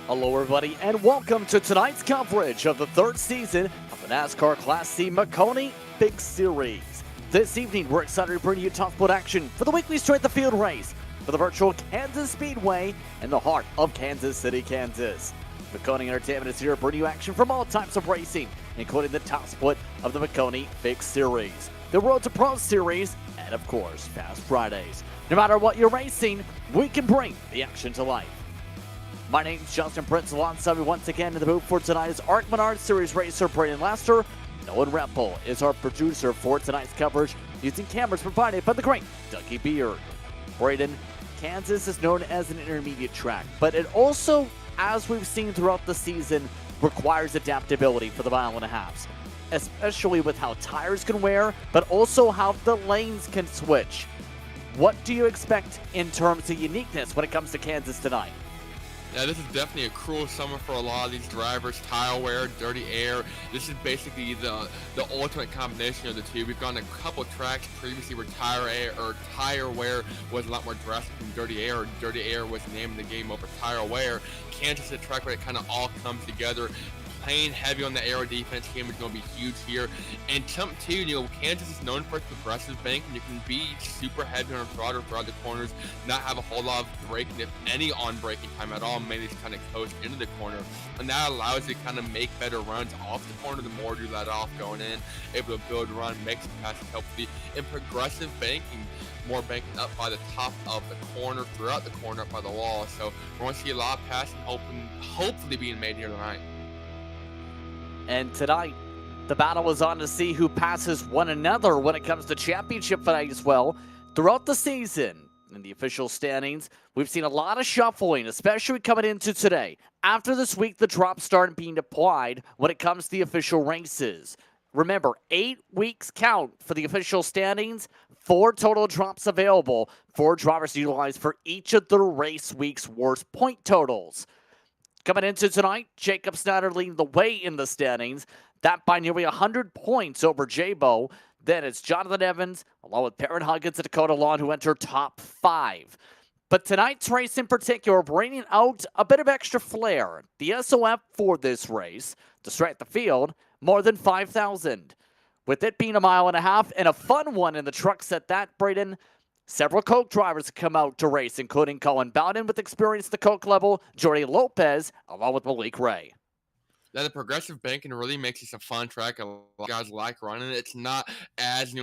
Hello everybody and welcome to tonight's coverage of the third season of the NASCAR Class C Maconi Fixed Series. This evening we're excited to bring you top sport action for the weekly straight the field race for the virtual Kansas Speedway in the heart of Kansas City, Kansas. Maconi Entertainment is here to bring you action from all types of racing, including the top split of the Maconi Fixed Series, the Road to Pro Series, and of course, Fast Fridays. No matter what you're racing, we can bring the action to life. My name's Justin Prince. Alongside me once again in the booth for tonight is ARC Menard Series racer Braden Lester. Nolan Rempel is our producer for tonight's coverage, using cameras provided by the great Dougie Beard. Braden, Kansas is known as an intermediate track, but it also, as we've seen throughout the season, requires adaptability for the mile and a halves, especially with how tires can wear, but also how the lanes can switch. What do you expect in terms of uniqueness when it comes to Kansas tonight? Yeah, this is definitely a cruel summer for a lot of these drivers. Tire wear, dirty air. This is basically the ultimate combination of the two. We've gone a couple tracks previously where tire wear was a lot more drastic than dirty air. Dirty air was the name of the game over tire wear. Kansas is a track where it kind of all comes together. Playing heavy on the aero defense game is going to be huge here. And something too, Kansas is known for its progressive bank, and you can be super heavy on the throttle throughout the corners, not have a whole lot of braking, if any on braking time at all, mainly just kind of coast into the corner. And that allows you to kind of make better runs off the corner the more you let off going in, able to build a run, make some passes healthily. And progressive banking, more banking up by the top of the corner, throughout the corner, up by the wall. So we're going to see a lot of passing hopefully being made here tonight. And tonight, the battle is on to see who passes one another when it comes to championship fight as well. Throughout the season, in the official standings, we've seen a lot of shuffling, especially coming into today. After this week, the drops start being applied when it comes to the official races. Remember, 8 weeks count for the official standings, 4 total drops available, 4 drivers utilized for each of the race week's worst point totals. Coming into tonight, Jacob Snyder leading the way in the standings. That by nearly 100 points over J-Bo. Then it's Jonathan Evans, along with Perrin Huggins and Dakota Lawn, who enter top 5. But tonight's race in particular, bringing out a bit of extra flair. The S.O.F for this race, to start the field, more than 5,000. With it being a mile and a half, and a fun one in the trucks at that, Braden, several Coke drivers come out to race, including Colin Bowden with experience at the Coke level, Jordy Lopez, along with Malik Ray. Yeah, the progressive banking really makes this a fun track. A lot of guys like running it. It's not as,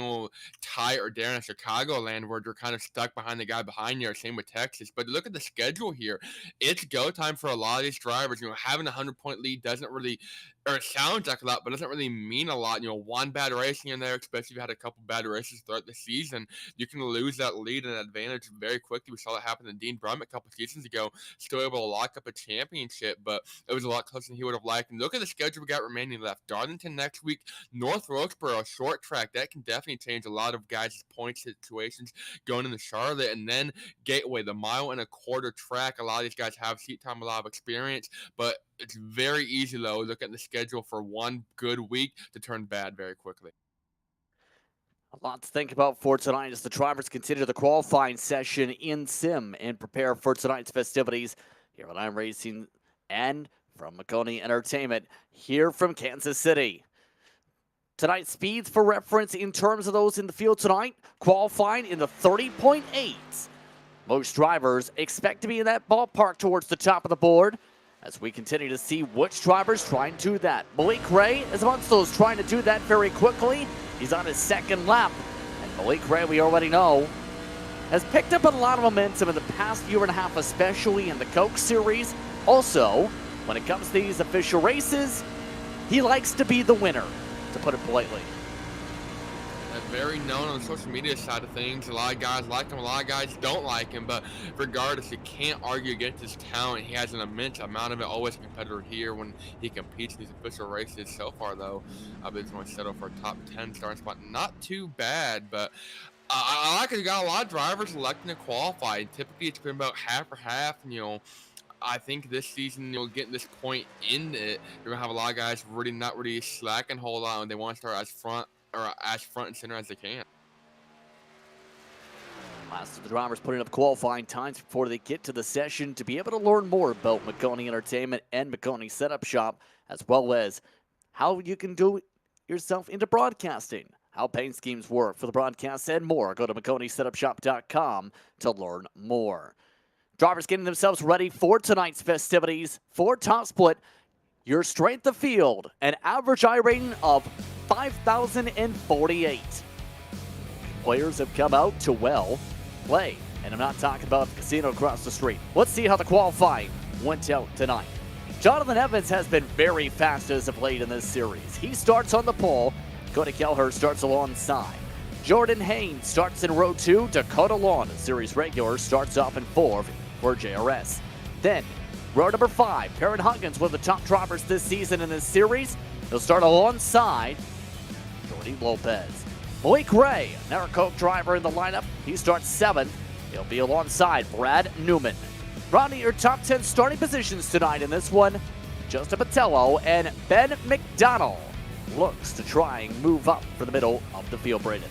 tight or there in Chicagoland where you're kind of stuck behind the guy behind you, or same with Texas. But look at the schedule here. It's go time for a lot of these drivers. Having a 100-point lead doesn't really, or it sounds like a lot, but doesn't really mean a lot. One bad racing in there, especially if you had a couple bad races throughout the season, you can lose that lead and advantage very quickly. We saw that happen to Dean Brum a couple seasons ago. Still able to lock up a championship, but it was a lot closer than he would have liked. And look at the schedule we got remaining left. Darlington next week, North Roseboro, short track. That can definitely change a lot of guys' point situations going into Charlotte. And then Gateway, the mile-and-a-quarter track. A lot of these guys have seat time, a lot of experience, but it's very easy, though, look at the schedule for one good week to turn bad very quickly. A lot to think about for tonight as the drivers continue the qualifying session in Sim and prepare for tonight's festivities here on iRacing and from Maconi Entertainment here from Kansas City. Tonight's speeds for reference in terms of those in the field tonight, qualifying in the 30.8. Most drivers expect to be in that ballpark towards the top of the board as we continue to see which drivers trying to do that. Malik Ray is amongst those trying to do that very quickly. He's on his second lap. And Malik Ray, we already know, has picked up a lot of momentum in the past year and a half, especially in the Coke Series. Also, when it comes to these official races, he likes to be the winner, to put it politely. Very known on the social media side of things. A lot of guys like him, a lot of guys don't like him, but regardless, you can't argue against his talent. He has an immense amount of it, always a competitor here when he competes in these official races. So far, though, I believe he's going to settle for a top 10 starting spot. Not too bad, but I like it. You got a lot of drivers electing to qualify. Typically, it's been about half or half, I think this season, getting this point in it, you're going to have a lot of guys not really slacking a whole lot, and they want to start as front and center as they can. Last of the drivers putting up qualifying times before they get to the session to be able to learn more about Maconi Entertainment and Maconi Setup Shop, as well as how you can do yourself into broadcasting, how paint schemes work for the broadcast, and more. Go to MaconiSetupShop.com to learn more. Drivers getting themselves ready for tonight's festivities. For top split, your strength of field, an average iRating of 5,048. Players have come out to, well, play. And I'm not talking about the casino across the street. Let's see how the qualifying went out tonight. Jonathan Evans has been very fast as of late in this series. He starts on the pole. Cody Kelleher starts alongside. Jordan Haynes starts in row 2. Dakota Lawn, a series regular, starts off in 4th for JRS. Then, row number 5, Perrin Huggins, one of the top drivers this season in this series. He'll start alongside Jordy Lopez. Malik Ray, another Coke driver in the lineup. He starts 7th. He'll be alongside Brad Newman. Rounding your top 10 starting positions tonight in this one, Justin Patello and Ben McDonnell looks to try and move up for the middle of the field, Braden.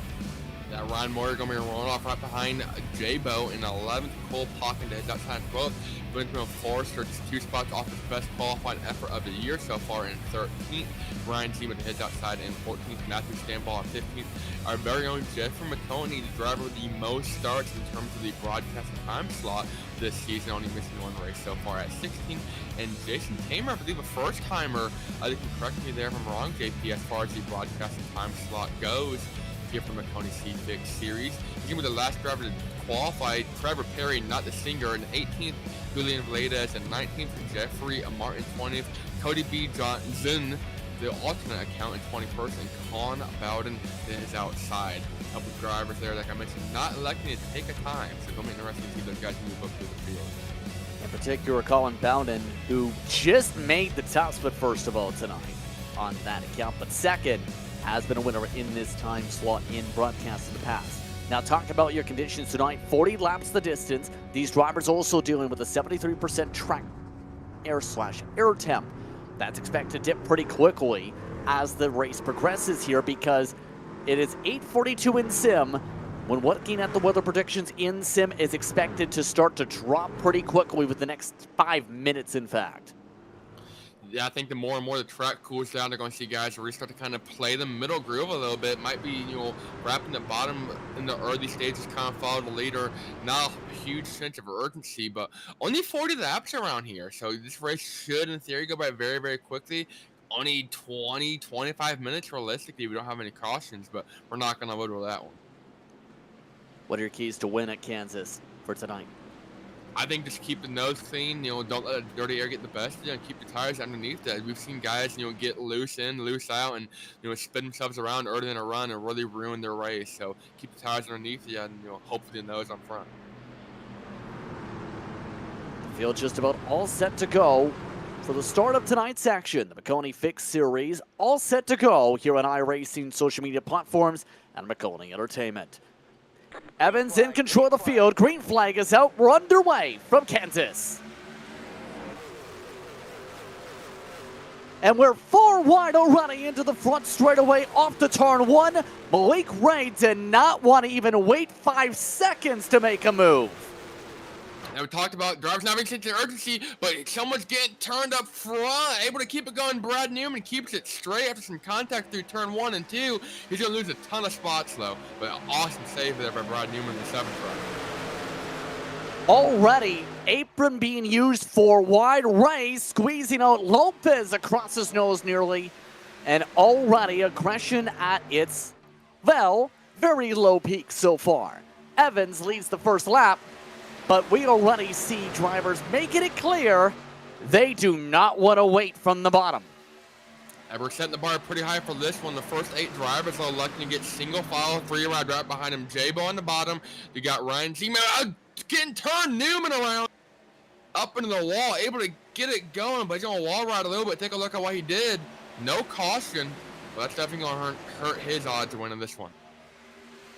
Yeah, Ryan Moyer going to be rolling off right behind J-Bo in 11th. Cole Pocken to hit that time 12th. Benjamin Forrester just 2 spots off his best qualifying effort of the year so far in 13th. Ryan Seaman to hit that side in 14th. Matthew Stanball in 15th. Our very own Jeffrey Maconi, the driver with the most starts in terms of the broadcast time slot this season, only missing 1 race so far at 16th. And Jason Tamer, I believe a first-timer. You can correct me there if I'm wrong, JP, as far as the broadcast time slot goes here from Maconi C Fixed Series. He's with the last driver to qualify, Trevor Perry, not the singer, in 18th. Julian Vlades in 19th. Jeffrey Martin 20th. Cody B. Johnson, the alternate account, in 21st. And Con Bowden is outside. A couple of drivers there, like I mentioned, not electing to take a time. So it'll be interesting to see those guys move up through the field. In particular, Colin Bowden, who just made the top split first of all tonight on that account, but second has been a winner in this time slot in broadcast in the past. Now, talk about your conditions tonight. 40 laps the distance. These drivers also dealing with a 73% track air temp. That's expected to dip pretty quickly as the race progresses here because it is 8:42 in sim. When looking at the weather predictions in sim is expected to start to drop pretty quickly with the next 5 minutes, in fact. Yeah, I think the more and more the track cools down, they're going to see guys really start to kind of play the middle groove a little bit. Might be, wrapping the bottom in the early stages, kind of follow the leader. Not a huge sense of urgency, but only 40 laps around here. So this race should, in theory, go by very, very quickly. Only 20, 25 minutes realistically. We don't have any cautions, but we're not going to load with that one. What are your keys to win at Kansas for tonight? I think just keep the nose clean, don't let the dirty air get the best of you, and keep the tires underneath that. We've seen guys, get loose in, loose out, and, spin themselves around early in a run and really ruin their race. So keep the tires underneath you and, hopefully the nose on front. The field just about all set to go for the start of tonight's action. The Maconi Fixed Series, all set to go here on iRacing social media platforms and Maconi Entertainment. Evans in control of the field. Green flag is out. We're underway from Kansas. And we're 4 wide already into the front straightaway off the turn 1. Malik Ray did not want to even wait 5 seconds to make a move. Now we talked about drivers not having sense of urgency, but someone's getting turned up front, able to keep it going. Brad Newman keeps it straight after some contact through turn 1 and 2. He's going to lose a ton of spots, though. But an awesome save there by Brad Newman in the 7th run. Already, apron being used for wide. Ray squeezing out Lopez across his nose nearly. And already aggression at its, well, very low peak so far. Evans leads the first lap. But we already see drivers making it clear they do not want to wait from the bottom. And we're setting the bar pretty high for this one. The first 8 drivers are lucky to get single file, 3 ride right behind him. J-Bo on the bottom. You got Ryan Seaman getting turned Newman around up into the wall, able to get it going, but he's on a wall ride a little bit. Take a look at what he did. No caution. Well, that's definitely going to hurt his odds of winning this one.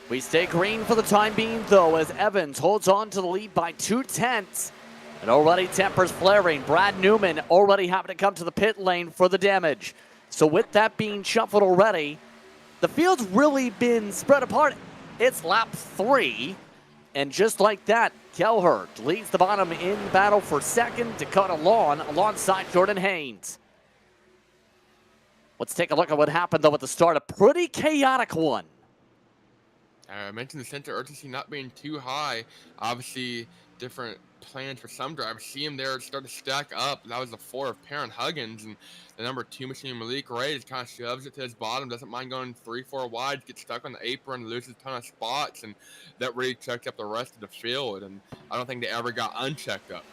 We stay green for the time being, though, as Evans holds on to the lead by 2/10. And already tempers flaring. Brad Newman already having to come to the pit lane for the damage. So with that being shuffled already, the field's really been spread apart. It's lap 3, And just like that, Kelher leads the bottom in battle for second. Dakota Lawn alongside Jordan Haynes. Let's take a look at what happened, though, at the start. A pretty chaotic one. I mentioned the center urgency not being too high. Obviously, different plans for some drivers. See him there start to stack up. That was the 4 of Perrin Huggins, and the number 2 machine Malik Ray just kind of shoves it to his bottom. Doesn't mind going 3-4 wide. Gets stuck on the apron, loses a ton of spots, and that really checked up the rest of the field. And I don't think they ever got unchecked up.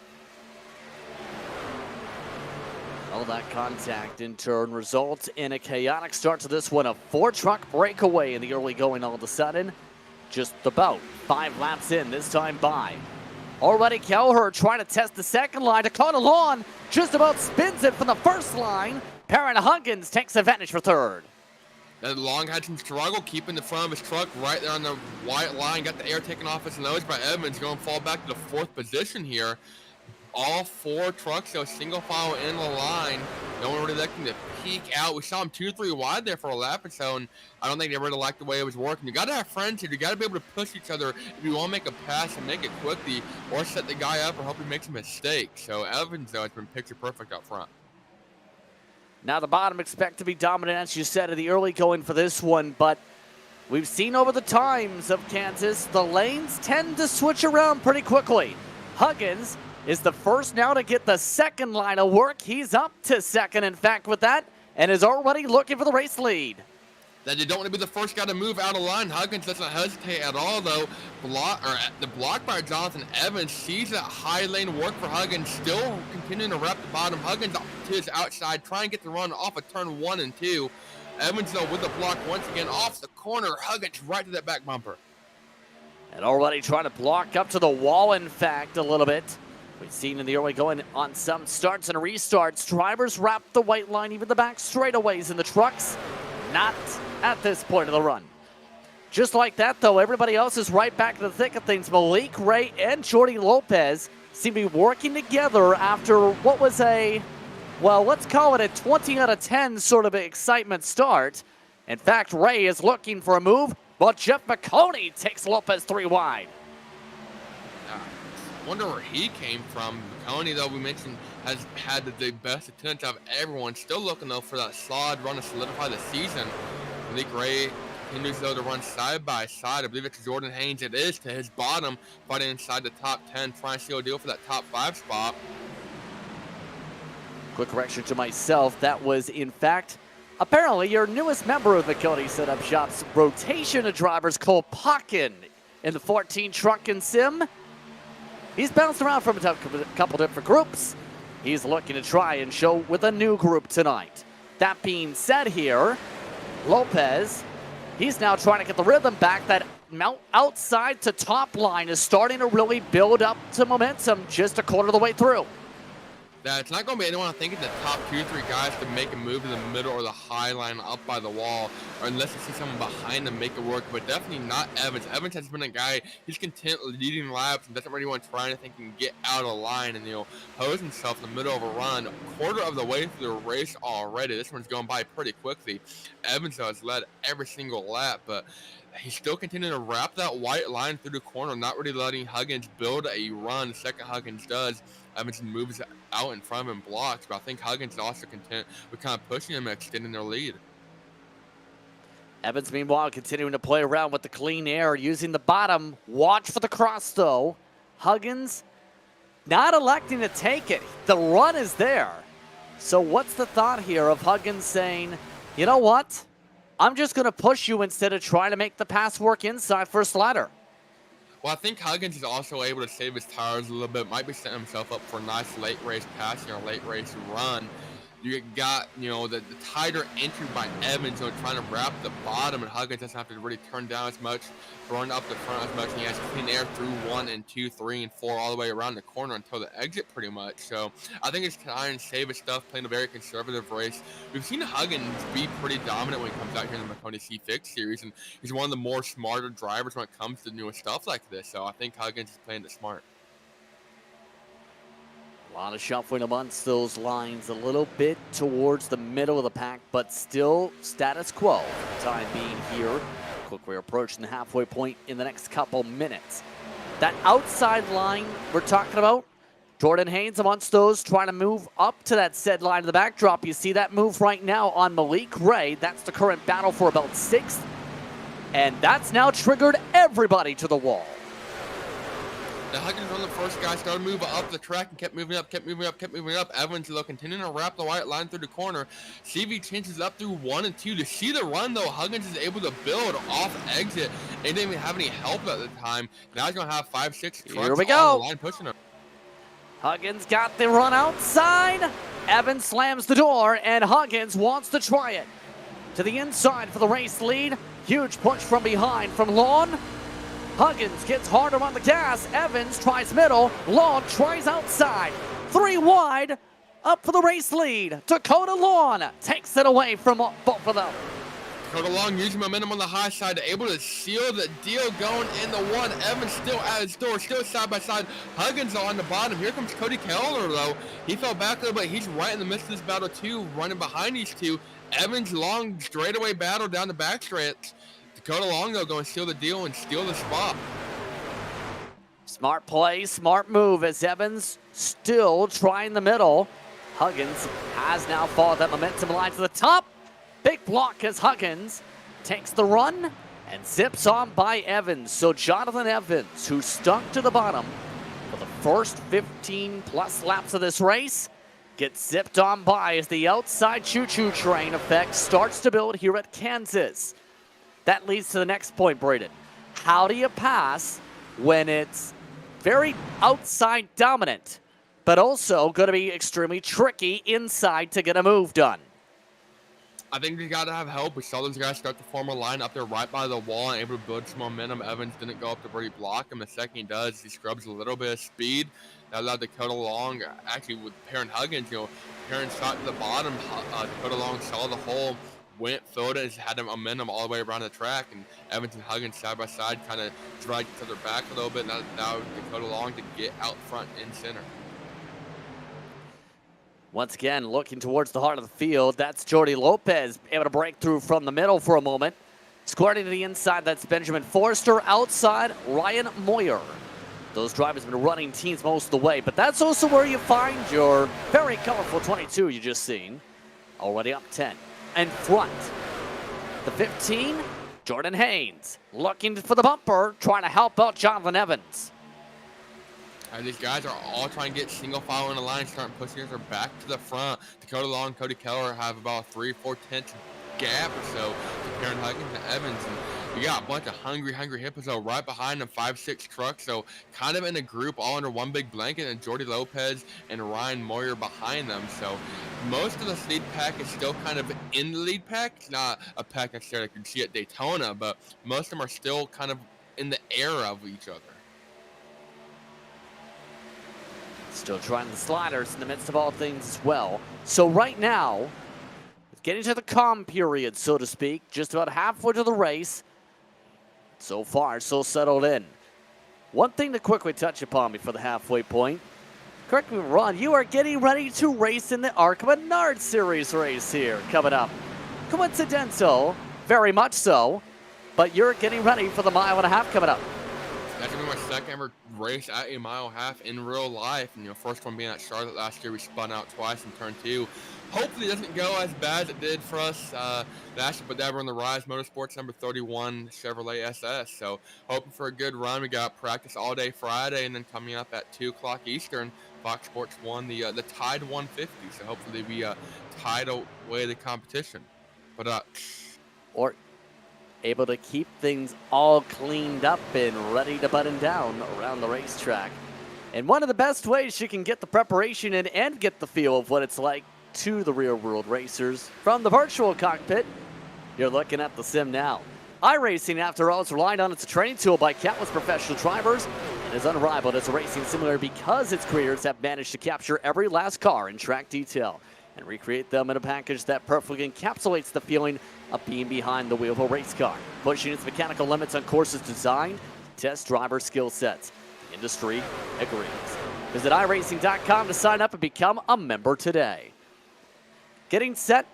All that contact in turn results in a chaotic start to this one. A 4-truck breakaway in the early going all of a sudden. Just about 5 laps in, this time by. Already Kelher trying to test the second line. Dakota Lawn just about spins it from the first line. Perrin Huggins takes advantage for third. That Long had some struggle keeping the front of his truck right there on the white line. Got the air taken off his nose by Evans. Going to fall back to the 4th position here. All 4 trucks, though, single file in the line. No one really looking to peek out. We saw him 2-3 wide there for a lap or so, and I don't think they really liked the way it was working. You got to have friends here. You got to be able to push each other if you want to make a pass and make it quickly, or set the guy up or hope he makes a mistake. So Evans, though, has been picture perfect up front. Now the bottom expect to be dominant, as you said, in the early going for this one, but we've seen over the times of Kansas, the lanes tend to switch around pretty quickly. Huggins is the first now to get the second line of work. He's up to second, in fact, with that, and is already looking for the race lead. That you don't want to be the first guy to move out of line. Huggins doesn't hesitate at all, though. The block by Jonathan Evans sees that high lane work for Huggins, still continuing to wrap the bottom. Huggins to his outside, trying to get the run off of turn 1 and 2. Evans, though, with the block once again off the corner. Huggins right to that back bumper. And already trying to block up to the wall, in fact, a little bit. We've seen in the early going on some starts and restarts, drivers wrap the white line, even the back straightaways in the trucks. Not at this point of the run. Just like that, though, everybody else is right back in the thick of things. Malik Ray and Jordy Lopez seem to be working together after what was well, let's call it a 20 out of 10 sort of excitement start. In fact, Ray is looking for a move, but Jeff Maconi takes Lopez 3 wide. Wonder where he came from. Maconi, though, we mentioned, has had the best attempts of everyone. Still looking, though, for that solid run to solidify the season. Malik Ray continues, though, to run side by side. I believe it's Jordan Haynes. It is to his bottom, fighting inside the top 10, trying to seal a deal for that top 5 spot. Quick correction to myself. That was, in fact, apparently your newest member of the Maconi Setup Shop's rotation of drivers, Cole Pocken, in the 14 truck and sim. He's bounced around from a couple different groups. He's looking to try and show with a new group tonight. That being said here, Lopez, he's now trying to get the rhythm back. That outside to top line is starting to really build up to momentum just a quarter of the way through. That it's not going to be anyone, I think, in the top 2 or 3 guys to make a move to the middle or the high line up by the wall, or unless you see someone behind them make it work, but definitely not Evans. Evans has been a guy, he's content leading laps and doesn't really want to try anything and get out of line and, hose himself in the middle of a run. Quarter of the way through the race already. This one's going by pretty quickly. Evans, though, has led every single lap, but he's still continuing to wrap that white line through the corner, not really letting Huggins build a run. The second Huggins does, Evans moves out in front of him, blocks, but I think Huggins is also content with kind of pushing him and extending their lead. Evans, meanwhile, continuing to play around with the clean air, using the bottom. Watch for the cross, though. Huggins not electing to take it. The run is there. So what's the thought here of Huggins saying, you know what? I'm just going to push you instead of trying to make the pass work inside first ladder. Well, I think Huggins is also able to save his tires a little bit. Might be setting himself up for a nice late race passing or late race run. You got, the tighter entry by Evans, trying to wrap the bottom, and Huggins doesn't have to really turn down as much, run up the front as much, and he has clean air through 1 and 2, 3, and 4 all the way around the corner until the exit pretty much. So I think it's trying to save his stuff, playing a very conservative race. We've seen Huggins be pretty dominant when he comes out here in the Maconi C Fixed Series, and he's one of the more smarter drivers when it comes to newer stuff like this. So I think Huggins is playing it smart. A lot of shuffling amongst those lines, a little bit towards the middle of the pack, but still status quo for the time being here. Quickly approaching the halfway point in the next couple minutes. That outside line we're talking about, Jordan Haynes amongst those trying to move up to that said line of the backdrop. You see that move right now on Malik Ray. That's the current battle for about 6th. And that's now triggered everybody to the wall. The Huggins on the first guy started moving up the track and kept moving up, kept moving up, kept moving up. Evans, though, continuing to wrap the white line through the corner. CV changes up through 1 and 2. To see the run, though, Huggins is able to build off exit. They didn't even have any help at the time. Now he's going to have 5, 6 trucks Here we on go. the line pushing him. Huggins got the run outside. Evans slams the door, and Huggins wants to try it. To the inside for the race lead. Huge push from behind from Lawn. Huggins gets harder on the gas. Evans tries middle. Lawn tries outside. 3 wide. Up for the race lead. Dakota Lawn takes it away from both of them. Dakota Long using momentum on the high side, able to seal the deal going in the 1. Evans still at his door, still side by side. Huggins on the bottom. Here comes Cody Keller, though. He fell back a little bit. He's right in the midst of this battle, too, running behind these two. Evans long straightaway battle down the back stretch. Dakota Long, though, going to seal the deal and steal the spot. Smart play, smart move as Evans still trying the middle. Huggins has now followed that momentum line to the top. Big block as Huggins takes the run and zips on by Evans. So Jonathan Evans, who stuck to the bottom for the first 15-plus laps of this race, gets zipped on by as the outside choo-choo train effect starts to build here at Kansas. That leads to the next point, Braden. How do you pass when it's very outside dominant, but also going to be extremely tricky inside to get a move done? I think they got to have help. We saw those guys start to form a line up there right by the wall and able to build some momentum. Evans didn't go up to really block him. The second he does, he scrubs a little bit of speed. That allowed Dakota Long, actually with Perrin Huggins, Perrin shot to the bottom. Dakota Long saw the hole, went, filled it, and had him momentum all the way around the track. And Evans and Huggins side by side kind of dragged each other back a little bit. Now Dakota Long to get out front in center. Once again, looking towards the heart of the field, that's Jordy Lopez able to break through from the middle for a moment. Squirting to the inside, that's Benjamin Forrester. Outside, Ryan Moyer. Those drivers have been running teams most of the way, but that's also where you find your very colorful 22 you just seen. Already up 10. And front, the 15, Jordan Haynes. Looking for the bumper, trying to help out Jonathan Evans. These guys are all trying to get single file in the line, starting pushing their back to the front. Dakota Long and Cody Keller have about 3-4 tenths gap or so to Perrin Huggins and Evans. And you got a bunch of hungry hippos right behind them, 5-6 trucks. So kind of in a group all under one big blanket, and Jordy Lopez and Ryan Moyer behind them. So most of this lead pack is still kind of in the lead pack. It's not a pack necessarily you can see at Daytona, but most of them are still kind of in the air of each other. Still trying the sliders in the midst of all things as well. So right now, getting to the calm period, so to speak, just about halfway to the race. So far, so settled in. One thing to quickly touch upon before the halfway point. Correct me if I'm wrong, you are getting ready to race in the ARC Menard Series race here coming up. Coincidental, very much so, but you're getting ready for the 1.5 miles coming up. That's going to be my second ever race at a 1.5 miles in real life. And, first one being at Charlotte last year. We spun out twice in turn 2. Hopefully it doesn't go as bad as it did for us last year, but that we're in the Rise Motorsports number 31 Chevrolet SS. So hoping for a good run. We got practice all day Friday, and then coming up at 2 o'clock Eastern, Fox Sports won the Tide 150. So hopefully we tide away the competition. But or able to keep things all cleaned up and ready to button down around the racetrack. And one of the best ways you can get the preparation in and get the feel of what it's like to the real world racers from the virtual cockpit, you're looking at the sim now. iRacing, after all, is relied on. It's a training tool by countless professional drivers and is unrivaled as a racing simulator because its creators have managed to capture every last car in track detail and recreate them in a package that perfectly encapsulates the feeling of being behind the wheel of a race car, pushing its mechanical limits on courses designed to test driver skill sets. The industry agrees. Visit iRacing.com to sign up and become a member today. Getting set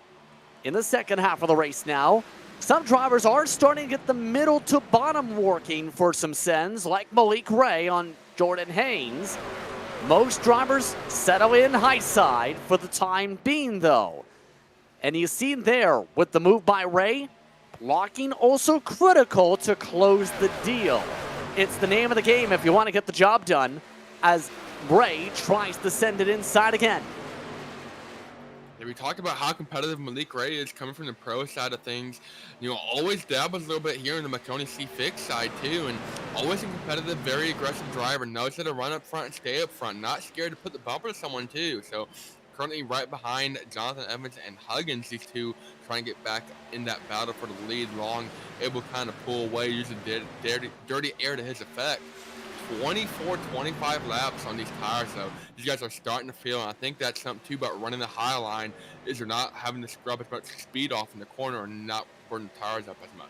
in the second half of the race now. Some drivers are starting to get the middle to bottom working for some sends, like Malik Ray on Jordan Haynes. Most drivers settle in high side for the time being, though. And you see there with the move by Ray, blocking also critical to close the deal. It's the name of the game if you want to get the job done, as Ray tries to send it inside again. Yeah, we talked about how competitive Malik Ray is coming from the pro side of things. Always dabbles a little bit here in the Maconi C Fixed side too, and always a competitive, very aggressive driver. Knows how to run up front and stay up front. Not scared to put the bumper to someone too. So currently right behind Jonathan Evans and Huggins, these two trying to get back in that battle for the lead. Long able to kind of pull away, using dirty air to his effect. 24-25 laps on these tires, though. These guys are starting to feel, and I think that's something too about running the high line, is you're not having to scrub as much speed off in the corner and not burn the tires up as much.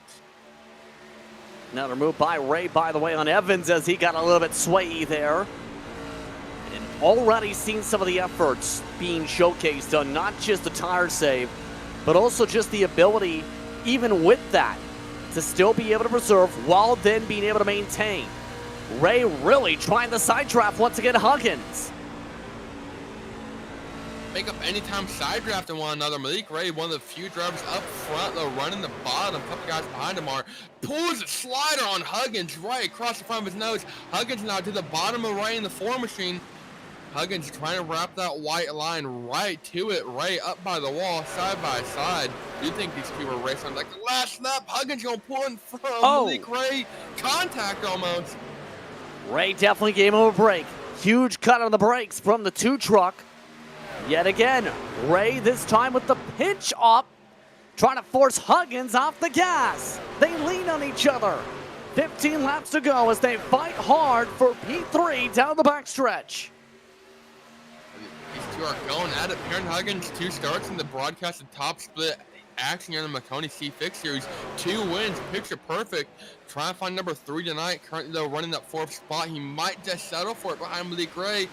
Another move by Ray, by the way, on Evans as he got a little bit swayy there. And already seen some of the efforts being showcased on not just the tire save, but also just the ability, even with that, to still be able to preserve while then being able to maintain. Ray really trying the side draft once again, Huggins. Make up anytime side drafting one another. Malik Ray, one of the few drivers up front, though, running the bottom. A couple guys behind him pulls a slider on Huggins right across the front of his nose. Huggins now to the bottom of Ray in the 4 machine. Huggins trying to wrap that white line right to it. Ray up by the wall, side by side. Do you think these two were racing like the last lap? Huggins gonna pull in front of Malik Ray. Contact almost. Ray definitely gave him a break. Huge cut on the brakes from the 2 truck. Yet again, Ray this time with the pinch up, trying to force Huggins off the gas. They lean on each other. 15 laps to go as they fight hard for P3 down the backstretch. These two are going at it. Perrin Huggins, 2 starts in the broadcasted top split action here in the Maconi C Fixed Series. 2 wins, picture perfect. Trying to find number 3 tonight. Currently, though, running that 4th spot. He might just settle for it behind Malik Ray.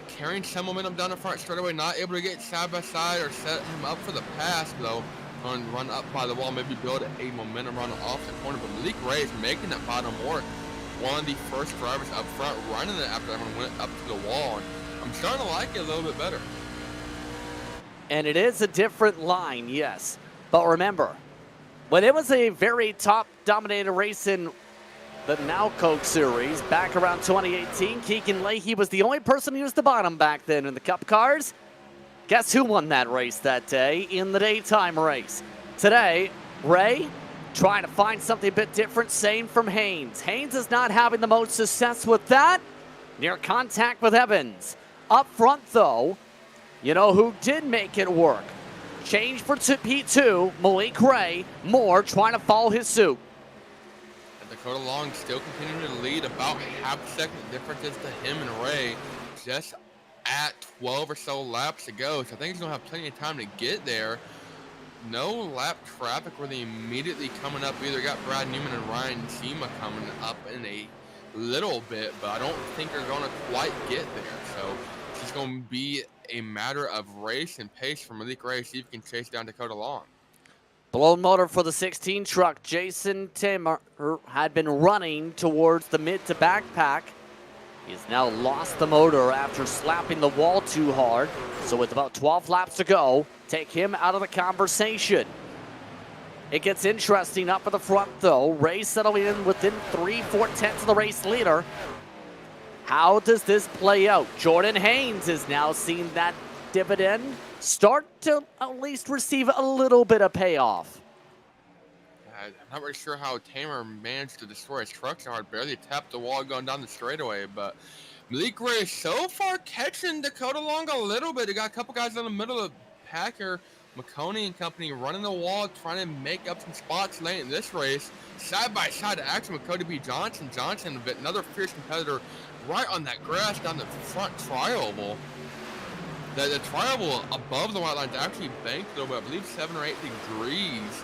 Carrying some momentum down the front straightaway. Not able to get side by side or set him up for the pass, though. Going to run up by the wall, maybe build a momentum run off the corner. But Malik Ray is making that bottom work. One of the first drivers up front running it after everyone went up to the wall. And I'm starting to like it a little bit better. And it is a different line, yes. But remember, when it was a very top-dominated race in the now Coke Series back around 2018, Keegan Leahy was the only person who was the bottom back then in the Cup cars. Guess who won that race that day in the daytime race? Today, Ray trying to find something a bit different, same from Haynes. Haynes is not having the most success with that. Near contact with Evans. Up front, though, you know who did make it work? Change for P2, Malik Ray. Moore trying to follow his suit. And Dakota Long still continuing to lead, about half a second differences to him and Ray. Just at 12 or so laps to go. So I think he's going to have plenty of time to get there. No lap traffic really immediately coming up. Either got Brad Newman and Ryan Zima coming up in a little bit, but I don't think they're going to quite get there. So it's just going to be a matter of race and pace for Malik Ray, see if he can chase down Dakota Long. Blown motor for the 16 truck. Jason Timmer had been running towards the mid to backpack. He's now lost the motor after slapping the wall too hard. So with about 12 laps to go, take him out of the conversation. It gets interesting up at the front, though. Ray settling in within 3/4 of the race leader. How does this play out? Jordan Haynes is now seeing that dividend start to at least receive a little bit of payoff. I'm not really sure how Tamer managed to destroy his truck so hard. Barely tapped the wall going down the straightaway, but Malik Ray so far catching Dakota Long a little bit. He got a couple guys in the middle of the pack here. Maconi and company running the wall, trying to make up some spots late in this race. Side by side action with Cody B. Johnson. Johnson, another fierce competitor, right on that grass down the front tri-oval. The tri-oval above the white line is actually banked a little bit, I believe 7 or 8 degrees.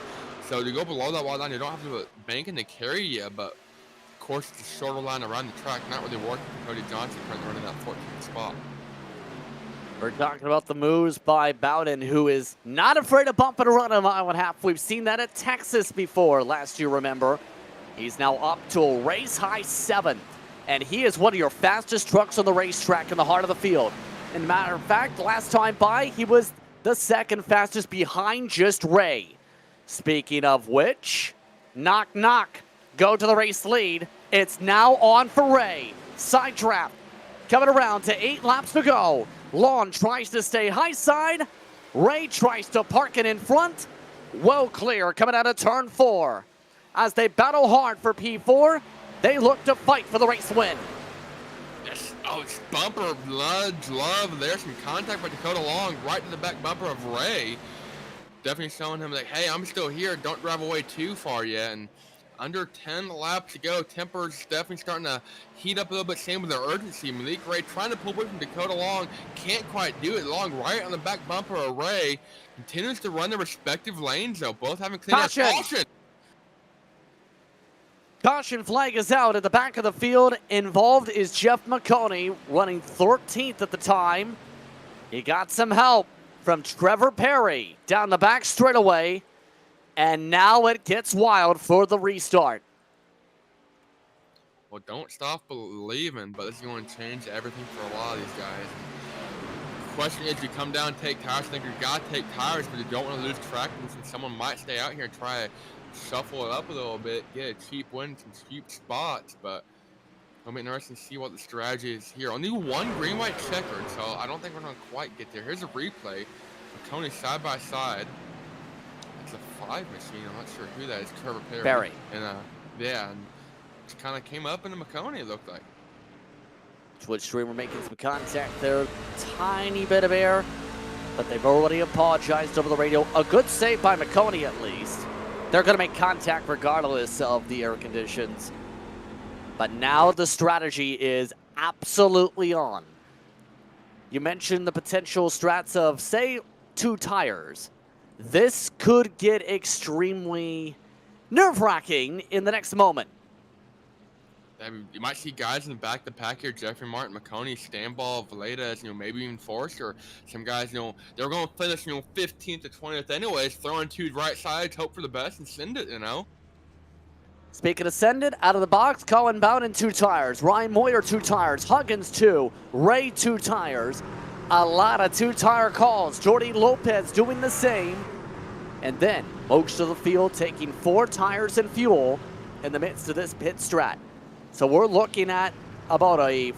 So to go below that white line, you don't have to bank in to carry you, but of course it's a shorter line around the track, not really working for Cody Johnson currently running that 14th spot. We're talking about the moves by Bowden, who is not afraid to bump and run a mile and a half. We've seen that at Texas before last year, remember. He's now up to a race-high 7th, and he is one of your fastest trucks on the racetrack in the heart of the field. And matter of fact, last time by, he was the 2nd fastest behind just Ray. Speaking of which, knock, knock, go to the race lead. It's now on for Ray. Side draft, coming around to 8 laps to go. Lawn tries to stay high side. Ray tries to park it in front. Well clear coming out of turn 4. As they battle hard for P4, they look to fight for the race win. Yes. Oh, it's bumper, love. There's some contact by Dakota Long right to the back bumper of Ray. Definitely showing him like, hey, I'm still here. Don't drive away too far yet. And under 10 laps to go, temper's definitely starting to heat up a little bit. Same with their urgency. Malik Ray trying to pull away from Dakota Long. Can't quite do it. Long right on the back bumper of Ray. Continues to run their respective lanes, though. Both having clean out. Caution! Caution flag is out at the back of the field. Involved is Jeff Maconi, running 13th at the time. He got some help from Trevor Perry down the back straightaway. And now it gets wild for the restart. Well, don't stop believing, but this is going to change everything for a lot of these guys. Question is, you come down and take tires. I think you got to take tires, but you don't want to lose track, and someone might stay out here and try to shuffle it up a little bit, get a cheap win, some cheap spots, but it'll be interesting to see what the strategy is here. Only one green-white checkered, so I don't think we're going to quite get there. Here's a replay of Tony side by side. It's a 5 machine. I'm not sure who that is. Trevor Perry. And yeah, and it kind of came up into Maconi, it looked like. Twitch streamer making some contact there. Tiny bit of air, but they've already apologized over the radio. A good save by Maconi at least. They're going to make contact regardless of the air conditions. But now the strategy is absolutely on. You mentioned the potential strats of, say, 2 tires. This could get extremely nerve-wracking in the next moment. I mean, you might see guys in the back of the pack here, Jeffrey Martin, Maconi, Stanball, Valeda, maybe even Forster. Some guys, they're going to finish, 15th to 20th anyways, throwing 2 right sides, hope for the best, and send it, Speaking of send it, out of the box, Colin Bowden, 2 tires. Ryan Moyer, 2 tires. Huggins, 2. Ray, 2 tires. A lot of 2-tire calls. Jordy Lopez doing the same. And then most of the field taking 4 tires and fuel in the midst of this pit strat. So we're looking at about a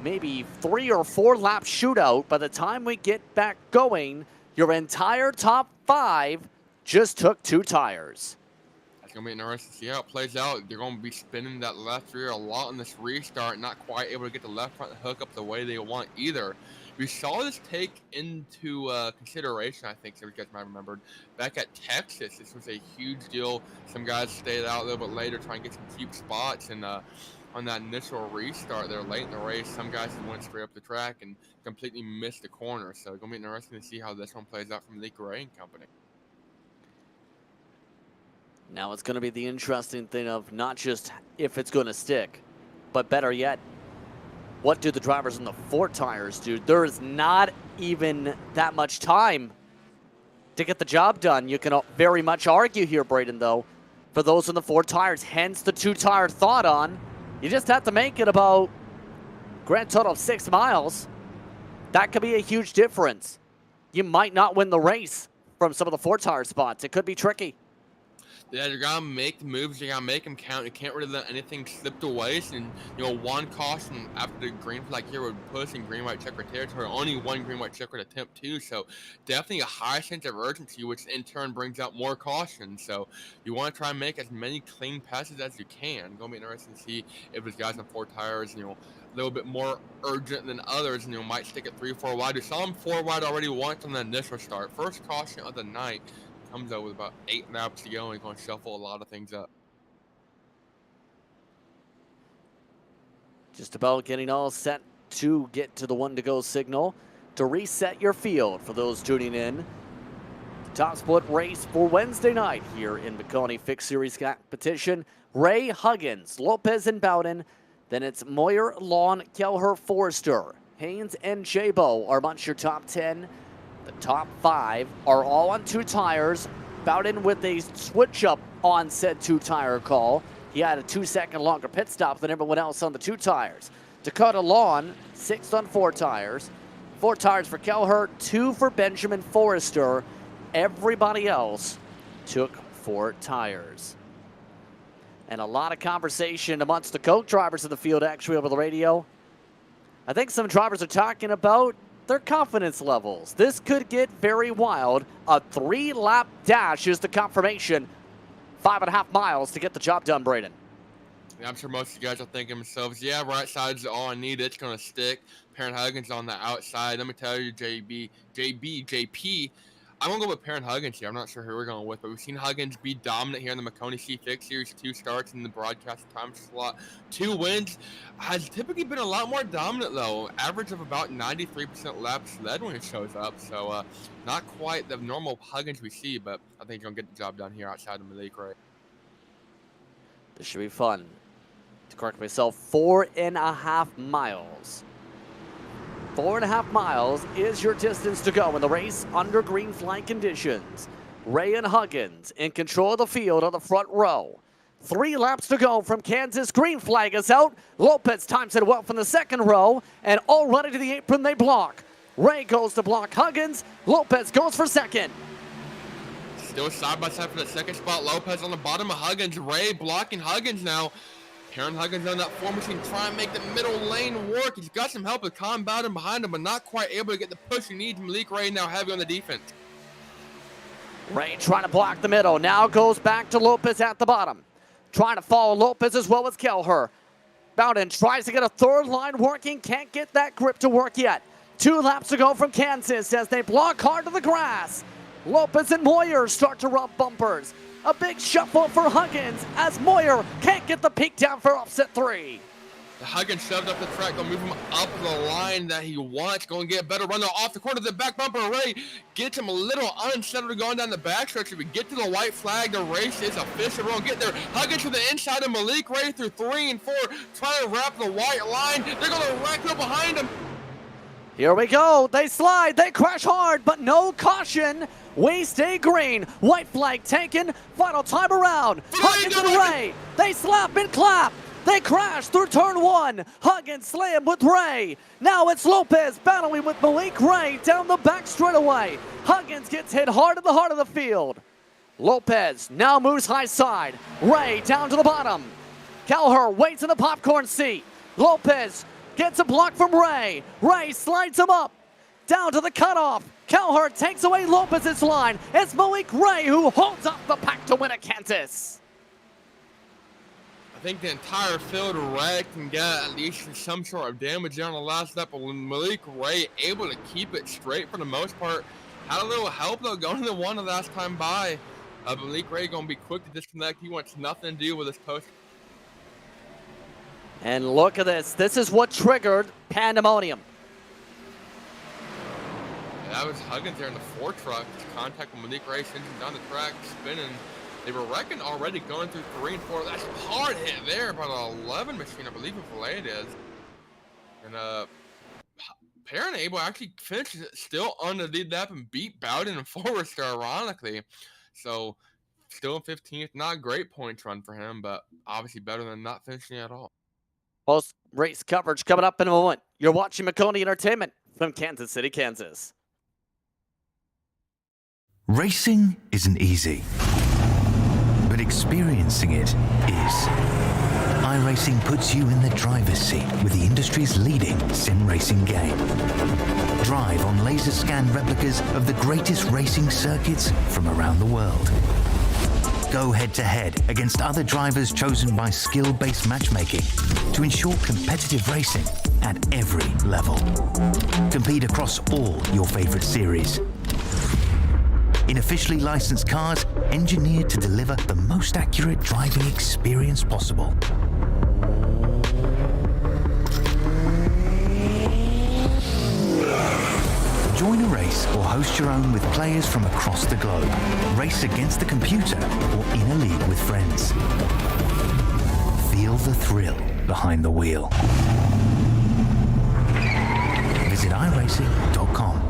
maybe 3 or 4 lap shootout. By the time we get back going, your entire top 5 just took 2 tires. It's going to be interesting to see how it plays out. They're going to be spinning that left rear a lot in this restart, not quite able to get the left front hook up the way they want either. We saw this take into consideration, I think, some of you guys might have remembered, back at Texas. This was a huge deal. Some guys stayed out a little bit later trying to get some cheap spots, and on that initial restart there late in the race, some guys just went straight up the track and completely missed the corner. So it's going to be interesting to see how this one plays out from Lee Gray and company. Now it's going to be the interesting thing of not just if it's going to stick, but better yet, what do the drivers on the 4 tires do? There is not even that much time to get the job done. You can very much argue here, Braden, though, for those on the 4 tires, hence the 2-tire thought on. You just have to make it about grand total of 6 miles. That could be a huge difference. You might not win the race from some of the 4-tire spots. It could be tricky. Yeah, you gotta make the moves. You gotta make them count. You can't really let anything slip away. And one caution after the green flag here would push in green-white checker territory. Only 1 green-white checker attempt too. So definitely a high sense of urgency, which in turn brings out more caution. So you want to try and make as many clean passes as you can. Gonna be interesting to see if these guys on 4 tires, a little bit more urgent than others, might stick at 3 or 4 wide. We saw them 4 wide already once on the initial start. First caution of the night. Comes out with about 8 laps to go and going to shuffle a lot of things up. Just about getting all set to get to the 1-to-go signal to reset your field for those tuning in. The top split race for Wednesday night here in Maconi Fixed Series competition. Ray, Huggins, Lopez, and Bowden. Then it's Moyer, Lawn, Kelleher, Forrester. Haynes and Jabo are amongst your top 10. The top 5 are all on 2 tires. Bowden with a switch up on said 2-tire call. He had a 2-second longer pit stop than everyone else on the 2 tires. Dakota Lawn, 6th on 4 tires. 4 tires for Kelleher, 2 for Benjamin Forrester. Everybody else took 4 tires. And a lot of conversation amongst the co-drivers of the field actually over the radio. I think some drivers are talking about their confidence levels. This could get very wild. A 3-lap dash is the confirmation. 5.5 miles to get the job done, Braden. Yeah, I'm sure most of you guys are thinking themselves, yeah, right side's all I need. It's going to stick. Perrin Huggins on the outside. Let me tell you, JP, I'm going to go with Perrin Huggins here. I'm not sure who we're going with, but we've seen Huggins be dominant here in the Maconi C Fixed Series. 2 starts in the broadcast time slot. 2 wins. Has typically been a lot more dominant, though. Average of about 93% laps led when he shows up. So, not quite the normal Huggins we see, but I think he's going to get the job done here outside of Malik Ray. This should be fun. To correct myself, 4.5 miles. 4.5 miles is your distance to go in the race under green flag conditions. Ray and Huggins in control of the field on the front row. 3 laps to go from Kansas. Green flag is out. Lopez times it well from the 2nd row, and already to the apron they block. Ray goes to block Huggins. Lopez goes for 2nd. Still side by side for the 2nd spot. Lopez on the bottom of Huggins. Ray blocking Huggins now. Perrin Huggins on that 4 machine trying to make the middle lane work. He's got some help with Con Bowden behind him, but not quite able to get the push he needs. Malik Ray now heavy on the defense. Ray trying to block the middle. Now goes back to Lopez at the bottom. Trying to follow Lopez as well as Kelleher. Bowden tries to get a 3rd line working. Can't get that grip to work yet. 2 laps to go from Kansas as they block hard to the grass. Lopez and Moyer start to rub bumpers. A big shuffle for Huggins as Moyer can't get the peak down for offset 3. Huggins shoved up the track, gonna move him up the line that he wants. Going to get a better run off the corner of the back bumper. Ray gets him a little unsettled going down the backstretch. If we get to the white flag, the race is official. We're going to get there. Huggins to the inside of Malik Ray through 3 and 4, trying to wrap the white line. They're going to rack up behind him. Here we go. They slide. They crash hard, but no caution. We stay green. White flag taken. Final time around. Huggins and Ray. They slap and clap. They crash through turn 1. Huggins slam with Ray. Now it's Lopez battling with Malik Ray down the back straightaway. Huggins gets hit hard in the heart of the field. Lopez now moves high side. Ray down to the bottom. Kelleher waits in the popcorn seat. Lopez gets a block from Ray. Ray slides him up. Down to the cutoff. Kelleher takes away Lopez's line. It's Malik Ray who holds up the pack to win at Kansas. I think the entire field wrecked and got at least some sort of damage on the last lap, but when Malik Ray able to keep it straight for the most part, had a little help though going to the one the last time by. Malik Ray gonna be quick to disconnect. He wants nothing to do with this post. And look at this. This is what triggered pandemonium. Yeah, that was Huggins there in the 4 truck. Contact with Malik Ray, sending him down the track, spinning. They were wrecking already, going through 3 and 4. That's a hard hit there by the 11 machine, I believe it is. And Perrin able actually finishes it still under the lap and beat Bowden and Forrester, ironically. So still in 15th, not a great points run for him, but obviously better than not finishing at all. Post-race coverage coming up in a moment. You're watching Maconi Entertainment from Kansas City, Kansas. Racing isn't easy, but experiencing it is. iRacing puts you in the driver's seat with the industry's leading sim racing game. Drive on laser scan replicas of the greatest racing circuits from around the world. Go head-to-head against other drivers chosen by skill-based matchmaking to ensure competitive racing at every level. Compete across all your favorite series. In officially licensed cars, engineered to deliver the most accurate driving experience possible. Join a race or host your own with players from across the globe. Race against the computer or in a league with friends. Feel the thrill behind the wheel. Visit iRacing.com.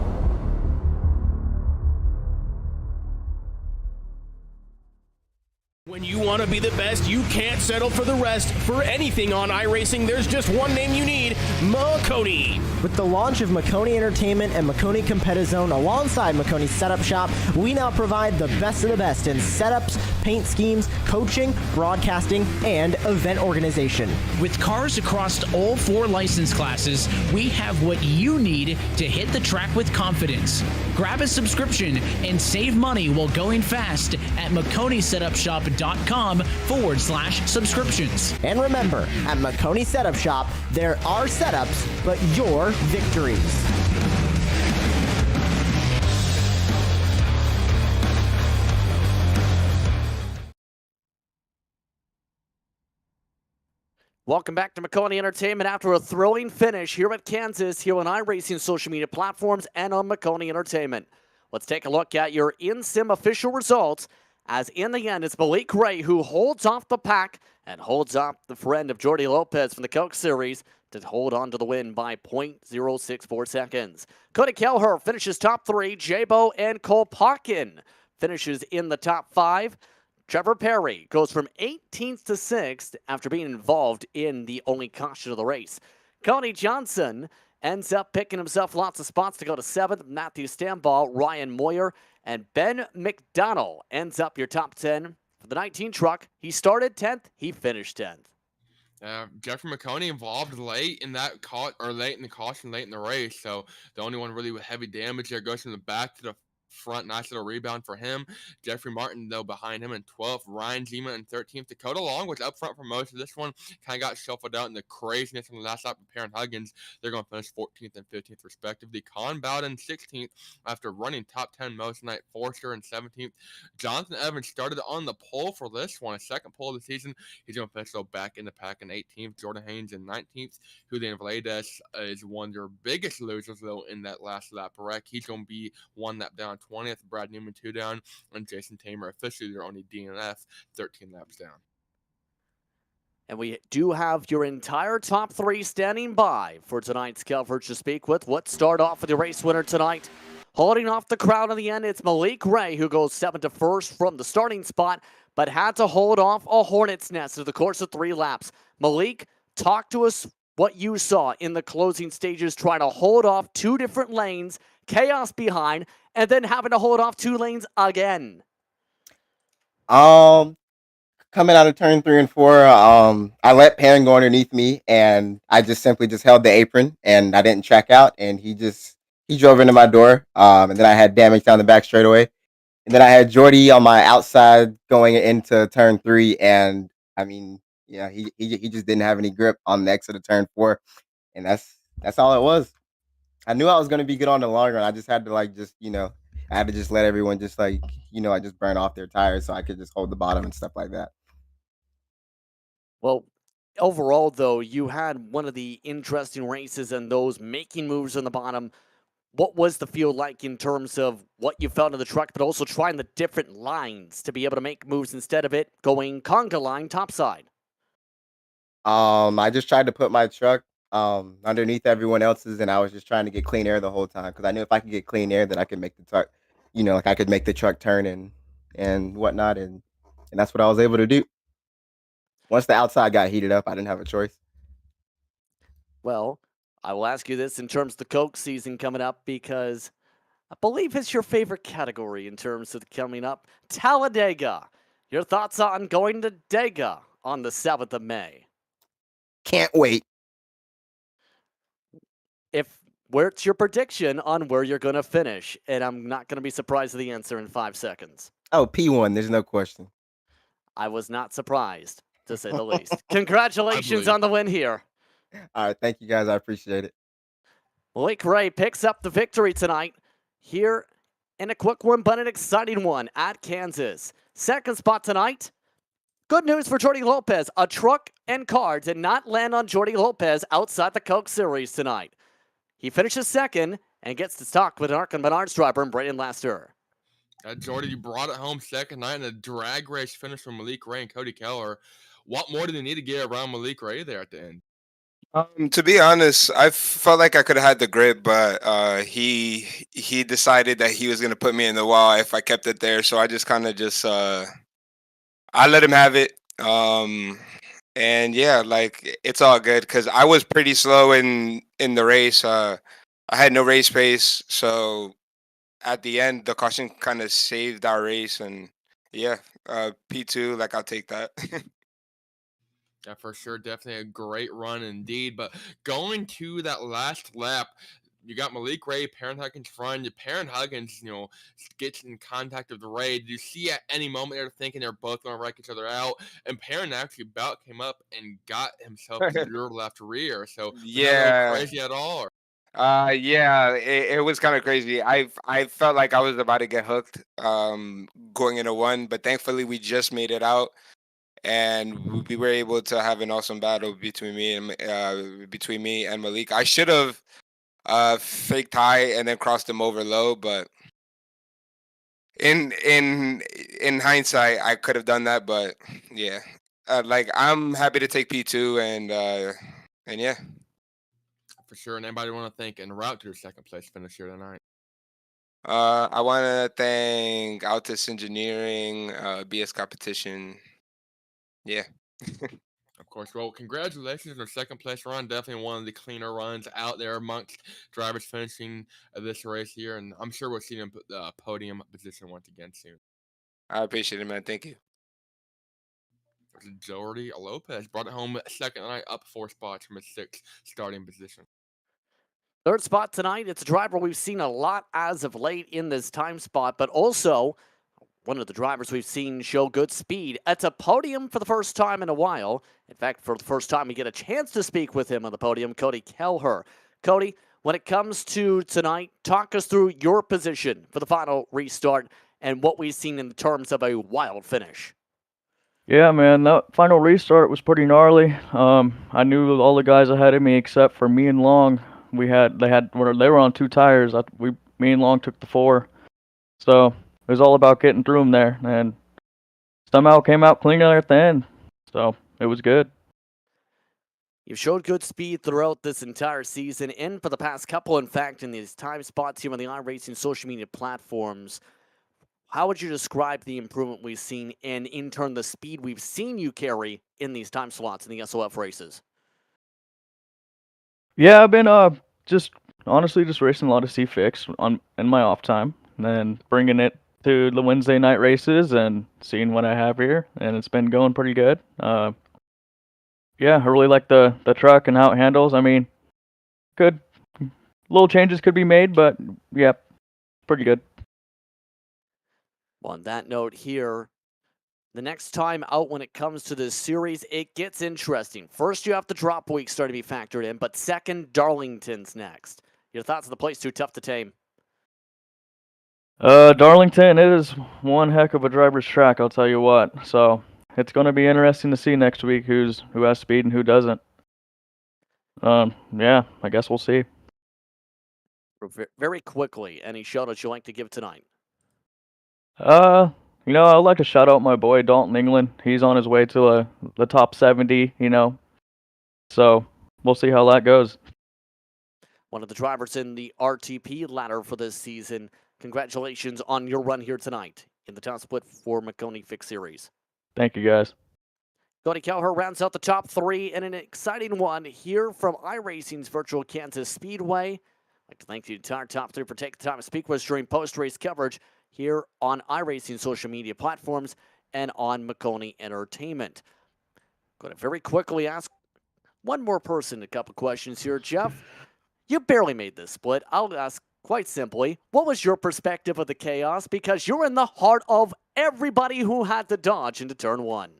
When you want to be the best, you can't settle for the rest. For anything on iRacing, there's just one name you need, Maconi. With the launch of Maconi Entertainment and Maconi Competizone alongside Maconi Setup Shop, we now provide the best of the best in setups, paint schemes, coaching, broadcasting, and event organization. With cars across all 4 license classes, we have what you need to hit the track with confidence. Grab a subscription and save money while going fast at MaconiSetupShop.com/subscriptions. And remember, at Maconi Setup Shop, there are setups, but your victories. Welcome back to Maconi Entertainment after a thrilling finish here at Kansas, here on iRacing social media platforms and on Maconi Entertainment. Let's take a look at your in-sim official results, as in the end, it's Malik Ray who holds off the pack and holds off the friend of Jordy Lopez from the Coke Series to hold on to the win by 0.064 seconds. Cody Kelleher finishes top 3. J-Bo and Cole Pockin finishes in the top 5. Trevor Perry goes from 18th to 6th after being involved in the only caution of the race. Cody Johnson ends up picking himself lots of spots to go to 7th. Matthew Stamball, Ryan Moyer, and Ben McDonnell ends up your top 10 for the 19 truck. He started 10th. He finished 10th. Jeffrey Maconi involved late in that late in the caution, late in the race. So the only one really with heavy damage there goes from the back to the front. Nice little rebound for him. Jeffrey Martin, though, behind him in 12th. Ryan Zima in 13th. Dakota Long was up front for most of this one. Kind of got shuffled out in the craziness on the last lap of Perrin Huggins. They're going to finish 14th and 15th, respectively. Con Bowden 16th after running top 10 most night. Forster in 17th. Jonathan Evans started on the pole for this one, a second pole of the season. He's going to finish, though, back in the pack in 18th. Jordan Haynes in 19th. Julian Valdez is one of their biggest losers, though, in that last lap wreck. He's going to be one lap down 20th, Brad Newman 2 down, and Jason Tamer officially their only DNF 13 laps down. And we do have your entire top 3 standing by for tonight's coverage to speak with. Let's start off with the race winner tonight. Holding off the crowd in the end, it's Malik Ray, who goes 7th to 1st from the starting spot, but had to hold off a hornet's nest through the course of 3 laps. Malik, talk to us what you saw in the closing stages, trying to hold off 2 different lanes, chaos behind, and then having to hold off 2 lanes again. Coming out of turn 3 and 4, I let Perrin go underneath me, and I just simply just held the apron, and I didn't check out, and he drove into my door, and then I had damage down the back straightaway, and then I had Jordy on my outside going into turn 3, and I mean, yeah, he just didn't have any grip on the exit of turn 4, and that's all it was. I knew I was going to be good on the long run. I just had to I had to just let everyone just I just burn off their tires so I could just hold the bottom and stuff like that. Well, overall, though, you had one of the interesting races and those making moves on the bottom. What was the feel like in terms of what you felt in the truck, but also trying the different lines to be able to make moves instead of it going conga line topside? I just tried to put my truck underneath everyone else's, and I was just trying to get clean air the whole time because I knew if I could get clean air, then I could make the truck, I could make the truck turn and whatnot, and that's what I was able to do. Once the outside got heated up, I didn't have a choice. Well, I will ask you this in terms of the Coke season coming up, because I believe it's your favorite category in terms of coming up. Talladega. Your thoughts on going to Dega on the 7th of May? Can't wait. Where's your prediction on where you're going to finish? And I'm not going to be surprised at the answer in 5 seconds. Oh, P1, there's no question. I was not surprised, to say the least. Congratulations on the win here. All right, thank you guys. I appreciate it. Malik Ray picks up the victory tonight here in a quick one, but an exciting one at Kansas. Second spot tonight. Good news for Jordy Lopez. A truck and car did not land on Jordy Lopez outside the Coke Series tonight. He finishes second and gets to talk with an Arkin Menards driver and Brayden Laster. Jordy, you brought it home second night in a drag race finish from Malik Ray and Cody Keller. What more do they need to get around Malik Ray there at the end? To be honest, I felt like I could have had the grip, but he decided that he was gonna put me in the wall if I kept it there. So I just kind of just I let him have it. And yeah, like it's all good because I was pretty slow in the race. I had no race pace, so at the end the caution kind of saved our race. And yeah, P2, like I'll take that. Yeah, for sure. Definitely a great run indeed. But going to that last lap, you got Malik Ray, Perrin Huggins front. Perrin Huggins, gets in contact with Ray. Do you see at any moment they're thinking they're both going to wreck each other out? And Perrin actually about came up and got himself to your left rear. So was that a little Yeah. crazy at all? Or? Yeah, it was kind of crazy. I felt like I was about to get hooked going into one, but thankfully we just made it out, and we were able to have an awesome battle between me and Malik. I should have faked high and then crossed him over low, but in hindsight I could have done that. But yeah, like I'm happy to take P2, and yeah. For sure. And anybody want to thank en route to your second place finish here tonight? I want to thank Altus Engineering, BS Competition. Yeah. Of course. Well, congratulations on your second place run. Definitely one of the cleaner runs out there amongst drivers finishing this race here. And I'm sure we'll see them put the podium position once again soon. I appreciate it, man. Thank you. Jordy Lopez brought it home second tonight, up 4 spots from his 6th starting position. Third spot tonight, it's a driver we've seen a lot as of late in this time spot, but also one of the drivers we've seen show good speed. At a podium for the first time in a while. In fact, for the first time, we get a chance to speak with him on the podium, Cody Kelleher. Cody, when it comes to tonight, talk us through your position for the final restart and what we've seen in terms of a wild finish. Yeah, man, that final restart was pretty gnarly. I knew all the guys ahead of me except for me and Long. They were on 2 tires. Me and Long took the 4. So it was all about getting through them there, and somehow came out cleaner at the end. So it was good. You've showed good speed throughout this entire season and for the past couple, in fact, in these time spots here on the iRacing social media platforms. How would you describe the improvement we've seen and, in turn, the speed we've seen you carry in these time slots in the S.O.F races? Yeah, I've been just racing a lot of C Fixed in my off time, and then bringing it to the Wednesday night races and seeing what I have here, and it's been going pretty good. Yeah, I really like the truck and how it handles. I mean, good little changes could be made, but yeah, pretty good. Well, on that note here, the next time out when it comes to this series, it gets interesting. First, you have the drop week starting to be factored in, but second, Darlington's next. Your thoughts on the place too tough to tame? Darlington, it is one heck of a driver's track, I'll tell you what. So it's going to be interesting to see next week who has speed and who doesn't. Yeah, I guess we'll see. Very quickly, any shout-outs you'd like to give tonight? I'd like to shout out my boy Dalton England. He's on his way to the top 70, So we'll see how that goes. One of the drivers in the RTP ladder for this season. Congratulations on your run here tonight in the top split for Maconi Fixed Series. Thank you, guys. Cody Kelleher rounds out the top 3 in an exciting one here from iRacing's Virtual Kansas Speedway. I'd like to thank the entire top 3 for taking the time to speak with us during post-race coverage here on iRacing social media platforms and on Maconi Entertainment. Going to very quickly ask one more person a couple questions here. Jeff, you barely made this split. I'll ask quite simply, what was your perspective of the chaos? Because you're in the heart of everybody who had to dodge into turn 1.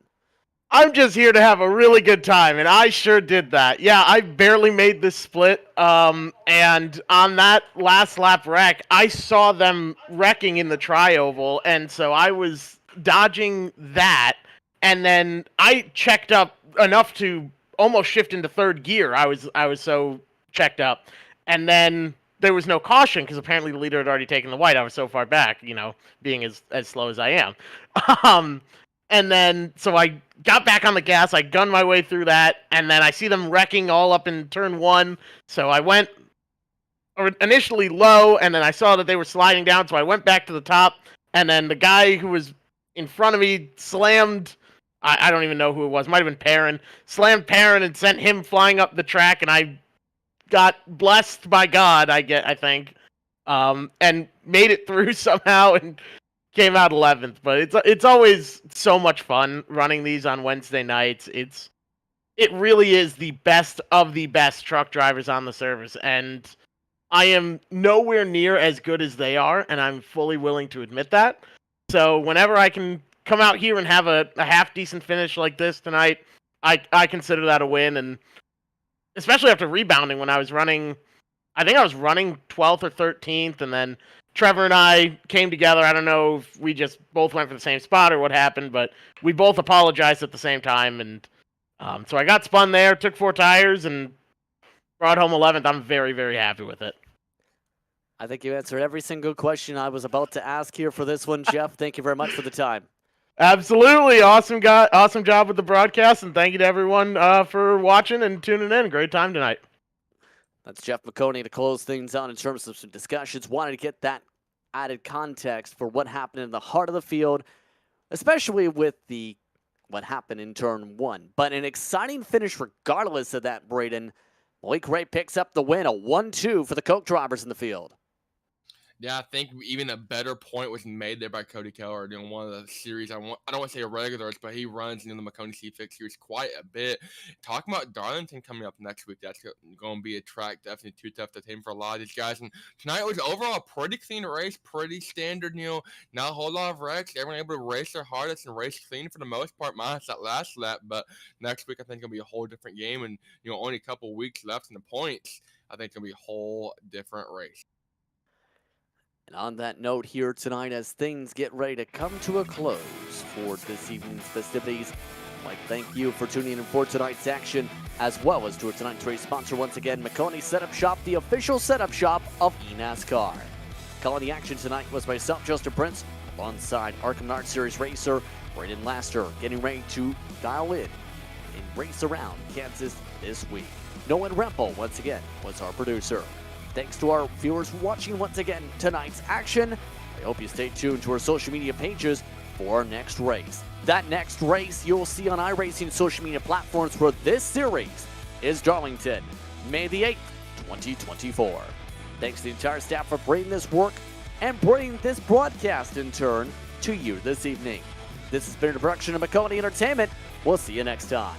I'm just here to have a really good time, and I sure did that. Yeah, I barely made this split, and on that last lap wreck, I saw them wrecking in the tri-oval, and so I was dodging that, and then I checked up enough to almost shift into third gear. I was so checked up, and then there was no caution because apparently the leader had already taken the white. I was so far back, being as slow as I am. And then, so I got back on the gas, I gunned my way through that, and then I see them wrecking all up in turn 1. So I went initially low, and then I saw that they were sliding down, so I went back to the top, and then the guy who was in front of me slammed, I don't even know who it was, might have been Perrin, slammed Perrin and sent him flying up the track, and I got blessed by God, I think, and made it through somehow, and came out 11th. But it's always so much fun running these on Wednesday nights. It really is the best of the best truck drivers on the service, and I am nowhere near as good as they are, and I'm fully willing to admit that. So whenever I can come out here and have a half decent finish like this tonight, I consider that a win, and especially after rebounding when I was running, I think I was running 12th or 13th, and then Trevor and I came together. I don't know if we just both went for the same spot or what happened, but we both apologized at the same time. And so I got spun there, took 4 tires, and brought home 11th. I'm very, very happy with it. I think you answered every single question I was about to ask here for this one, Jeff. Thank you very much for the time. Absolutely. Awesome job with the broadcast, and thank you to everyone for watching and tuning in. Great time tonight. That's Jeff Maconi to close things out in terms of some discussions. Wanted to get that added context for what happened in the heart of the field, especially with what happened in turn 1. But an exciting finish regardless of that, Braden. Blake Ray picks up the win, a 1-2 for the Coke drivers in the field. Yeah, I think even a better point was made there by Cody Keller during one of the series. I don't want to say regulars, but he runs the Maconi C Fixed Series quite a bit. Talking about Darlington coming up next week, that's going to be a track definitely too tough to tame for a lot of these guys. And tonight was overall a pretty clean race, pretty standard, not a whole lot of wrecks. Everyone able to race their hardest and race clean for the most part, minus that last lap. But next week, I think it'll be a whole different game. And, only a couple weeks left in the points. I think it'll be a whole different race. And on that note here tonight, as things get ready to come to a close for this evening's festivities, I'd like to thank you for tuning in for tonight's action, as well as to tonight's race sponsor once again, Maconi Setup Shop, the official setup shop of eNASCAR. Calling the action tonight was myself, Justin Prince, alongside Arkham Art Series racer Braden Laster, getting ready to dial in and race around Kansas this week. Nolan Rempel, once again, was our producer. Thanks to our viewers for watching once again tonight's action. I hope you stay tuned to our social media pages for our next race. That next race you'll see on iRacing social media platforms for this series is Darlington, May the 8th, 2024. Thanks to the entire staff for bringing this work and bringing this broadcast in turn to you this evening. This has been a production of Maconi Entertainment. We'll see you next time.